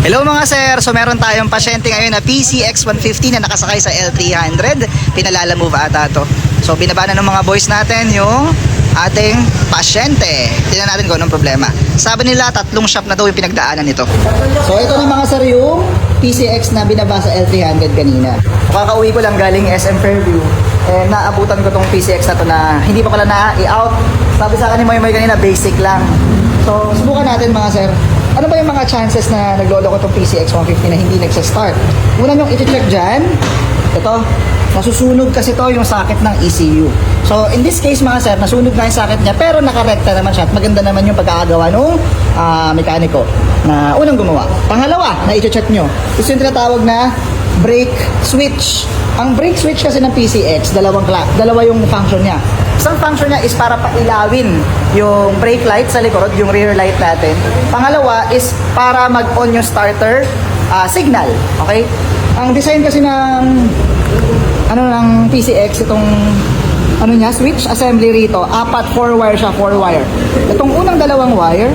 Hello mga sir, so meron tayong pasyente ngayon na PCX150 na nakasakay sa L300. Pinalala move ata to. So binaba na ng mga boys natin yung ating pasyente. Tingnan natin kung anong problema. Sabi nila tatlong shop na daw yung pinagdaanan nito. So ito na mga sir yung PCX na binaba sa L300 kanina. Kakauwi ko lang galing SM Fairview. Naabutan ko tong PCX na to na hindi pa pala na-i-out. Sabi sa akin ni Moy kanina basic lang. So subukan natin mga sir. Ano ba yung mga chances na naglolo ko itong PCX 150 na hindi nagsa-start? Una nyo i-check dyan. Ito, nasusunog kasi to yung socket ng ECU. So, in this case mga sir, nasunog na yung socket niya pero nakarekta naman siya at maganda naman yung pagkakagawa ng mekaniko na unang gumawa. Pangalawa, na i-check nyo, is yung tinatawag na brake switch. Ang brake switch kasi ng PCX, dalawa yung function niya. Isang function niya is para pailawin yung brake light sa likod, yung rear light natin. Pangalawa is para mag-on yung starter signal. Okay? Ang design kasi ng ng PCX, itong switch assembly rito, 4 wire siya, 4 wire. Itong unang dalawang wire,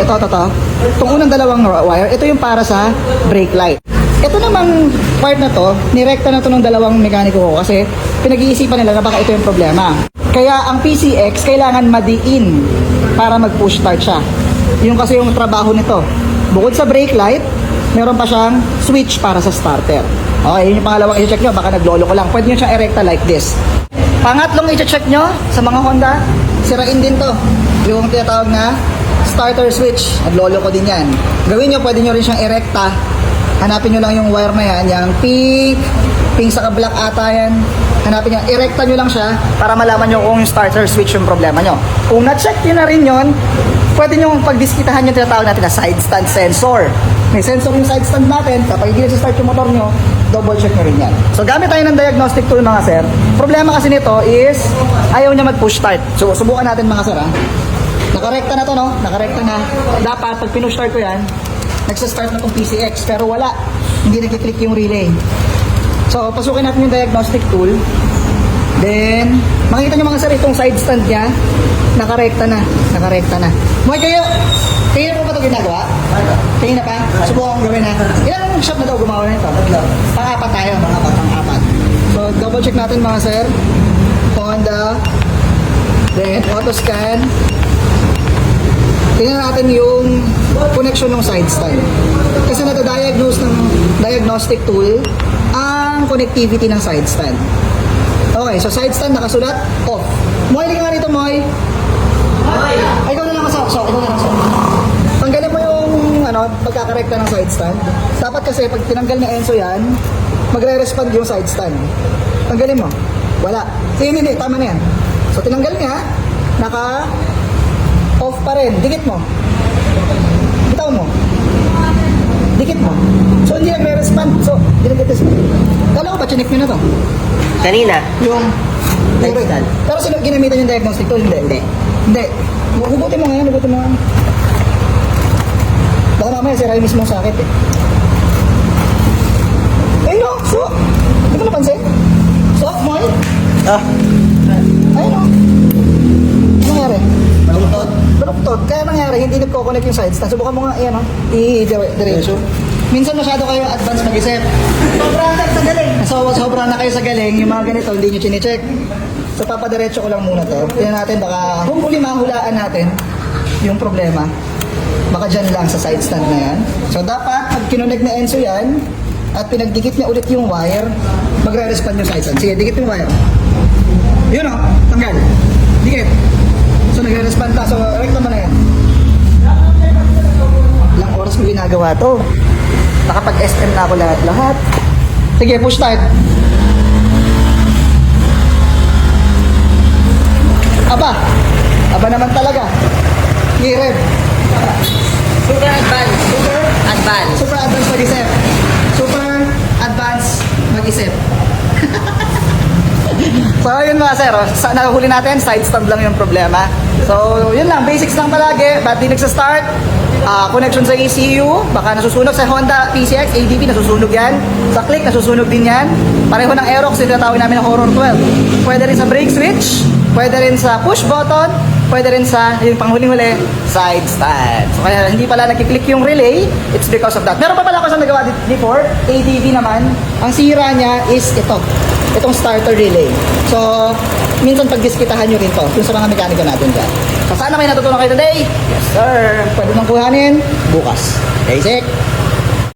itong unang dalawang wire, ito yung para sa brake light. Ito namang part na to, nirekta na to ng dalawang mekaniko ko kasi pinag-iisipan nila na baka ito yung problema. Kaya ang PCX kailangan madiin para mag-push start siya. Yung kasi yung trabaho nito. Bukod sa brake light, meron pa siyang switch para sa starter. Okay, yun yung pangalawang i-check nyo, baka naglolo ko lang. Pwede nyo siyang erecta like this. Pangatlong i-check nyo sa mga Honda, sirain din to. Yung tinatawag na starter switch. Naglolo ko din yan. Gawin nyo, pwede nyo rin siyang erecta. Hanapin nyo lang yung wire na yan, yung pink sa black ata yan. Hanapin nyo, erecta nyo lang siya para malaman nyo kung yung starter switch yung problema nyo. Kung na-check nyo na rin yun, pwede nyo pagdiskitahan yung tinatawag natin na side stand sensor. May sensor yung side stand natin, kapag hindi nag-start yung motor nyo, double check nyo rin yan. So gamit tayo ng diagnostic tool mga sir. Problema kasi nito is ayaw niya mag-push start. So subukan natin mga sir ha. Nakarekta na to no? Nakarekta na. Dapat pag pinush start ko yan, nagsa-start na itong PCX pero wala, hindi nag-click yung relay. So pasukin natin yung diagnostic tool, then makikita nyo mga sir itong side stand nya nakarekta na. Mga kayo po ba ito ginagawa? Kayo na pa? Subukan kong gawin ha. Ilang shop na daw gumawa na ito? Pang-apat tayo, pang-apat. So double check natin mga sir. Honda, then auto scan. Tingnan natin yung connection ng side stand. Kasi nata-diagnose ng diagnostic tool ang connectivity ng side stand. Okay, so side stand nakasulat off. Moy, liga nga rito, Moy. Ay, ikaw na lang kasok. Tanggalin mo yung pagkakarekta ng side stand. Dapat kasi pag tinanggal na Enzo yan, magre-respond yung side stand. Tanggalin mo. Wala. Hindi, tama na yan. So tinanggal niya, off pa rin. Dikit mo. Bitaw mo. Dikit mo. So, hindi nagre-respond. So, dinag-test mo. Kala ko ba, chinik nyo na to? Kanina? Yung stand. Pero sino ginamitan yung diagnostic tool? Hindi. Hugutin mo ngayon. Baka mamaya, sira yung mismo sakit eh. Ayun o. So, hindi ko napansin. So, Moy? Ayun o. Ano nangyari? Baluktot. Kaya nangyari, hindi nagko-connect yung side stand. Subukan mo nga, i-diretso. Minsan masyado kayo advance mag-isip. Sobrang na kayo sa galing, yung mga ganito, hindi nyo chine-check. So, papadiretso ko lang muna to. Tingnan natin, baka hopefully mahulaan natin yung problema. Baka dyan lang sa side stand na yan. So, dapat, pag kinonect na Enzo yan, at pinagdikit niya ulit yung wire, magre-respond yung side stand. Sige, dikit yung wire. Yun o, tanggal. Dikit. So nagre-respond ta. So rekta mo na yan. Ilang oras mo ginagawa to. Nakapag-SM na ako lahat. Sige, push start. Aba naman talaga. I-rev. Super advanced. Super advanced mag-isip. Super advanced mag-isip. So yun mga sir, nahuli natin, side stand lang yung problema. So yun lang, basics lang palagi. Ba't di nagsa-start? Connection sa ECU, baka nasusunog sa Honda PCX, ADB, nasusunog yan. Sa click, nasusunog din yan. Pareho ng Aerox, yung tinatawag namin na Horror 12. Pwede rin sa brake switch, pwede rin sa push button, pwede rin sa, yung panghuling-huli, side stand. So kaya hindi pala nakiklik yung relay, it's because of that. Meron pa pala ako sa nagawa before, ADV naman. Ang sira niya is itong starter relay. So, minsan pagdiskitahan nyo rin to, yung sa mga mekaniko natin dyan. So sana may natutunan kayo today? Yes sir! Pwede nang kuhanin bukas. Basic!